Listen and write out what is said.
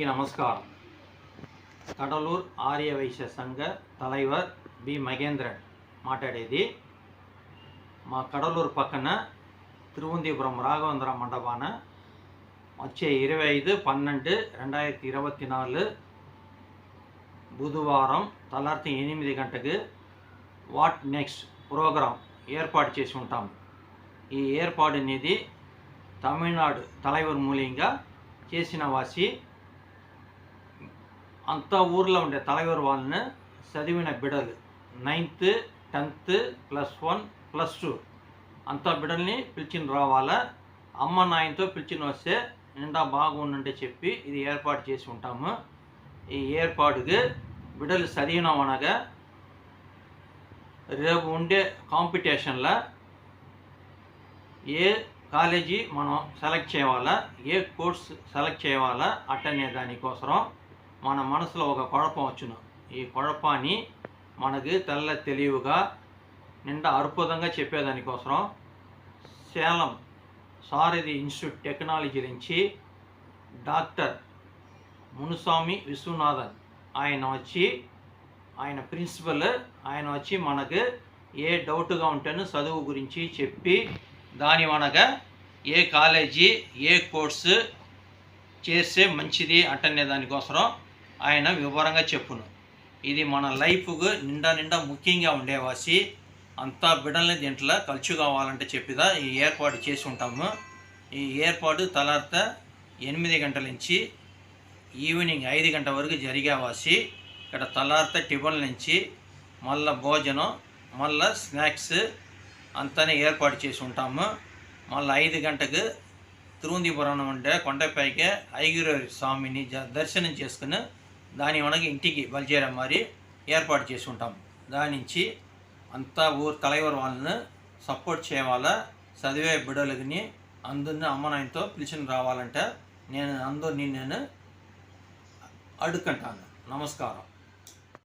நமஸ்காரம். கடலூர் ஆரிய வைశ్య సంఘ தலைவர் బి మగేంద్రన్ మాట్లాడేది. మా కడలూరు పక్కన తిరువంతపురం రాఘవేంద్ర మండపాన వచ్చే 25/12/2024 బుధవారం తలార్తి 8 గంటకు వాట్ నెక్స్ట్ ప్రోగ్రాం ఏర్పాటు చేసి ఉంటాం. ఈ ఏర్పాటు అనేది తమిళనాడు తలైవర్ మూలంగా చేసిన వాసి అంతా ఊర్లో ఉండే తలైవర్ వాళ్ళని చదివిన బిడ్డలు 9th 10th +1 +2 అంతా బిడ్డల్ని పిలిచిన రావాలా. అమ్మ నాయనతో పిలిచిన వస్తే నిండా బాగుండంటే చెప్పి ఇది ఏర్పాటు చేసి ఉంటాము. ఈ ఏర్పాటుకి బిడ్డలు చదివినామనగా రేపు ఉండే కాంపిటీషన్లో ఏ కాలేజీ మనం సెలెక్ట్ చేయాలా, ఏ కోర్స్ సెలెక్ట్ చేయాలా అట్టనే దానికోసం మన మనసులో ఒక కుഴపం వచ్చును. ఈ కుഴపాన్ని మనకి తెల్ల తెలివిగా నిండా అద్భుతంగా చెప్పేదానికోసం సేలం సారథి ఇన్స్టిట్యూట్ టెక్నాలజీ నుంచి డాక్టర్ మునుస్వామి విశ్వనాథన్ ఆయన ప్రిన్సిపల్ వచ్చి మనకు ఏ డౌట్గా ఉంటేనో చదువు గురించి చెప్పి దాని మనగా ఏ కాలేజీ ఏ కోర్సు చేస్తే మంచిది అంటనే దానికోసం ఆయన వివరంగా చెప్పును. ఇది మన లైఫ్కు నిండా ముఖ్యంగా ఉండేవాసి అంతా బిడ్డల్ని దీంట్లో ఖర్చు కావాలంటే చెప్పిదా ఈ ఏర్పాటు చేసి ఉంటాము. ఈ ఏర్పాటు తలార్త 8 గంటల నుంచి ఈవినింగ్ 5 గంటల వరకు జరిగేవాసి ఇక్కడ తలార్త టిఫిన్ నుంచి మళ్ళీ భోజనం మళ్ళీ స్నాక్స్ అంతానే ఏర్పాటు చేసి ఉంటాము. మళ్ళీ 5 గంటకు తిరువంతపురం ఉండే కొండపైకి ఐగిరేరి స్వామిని దర్శనం చేసుకుని దాని మనకి ఇంటికి బలిచేయడం మరి ఏర్పాటు చేసి ఉంటాము. దాని నుంచి అంతా ఊరు తలైవర్ వాళ్ళని సపోర్ట్ చేయాలా. చదివే బిడ్డలకి అందరిని అమ్మ నాయనతో పిలిచిన రావాలంటే నేను అందరినీ అడుక్కుంటాను. నమస్కారం.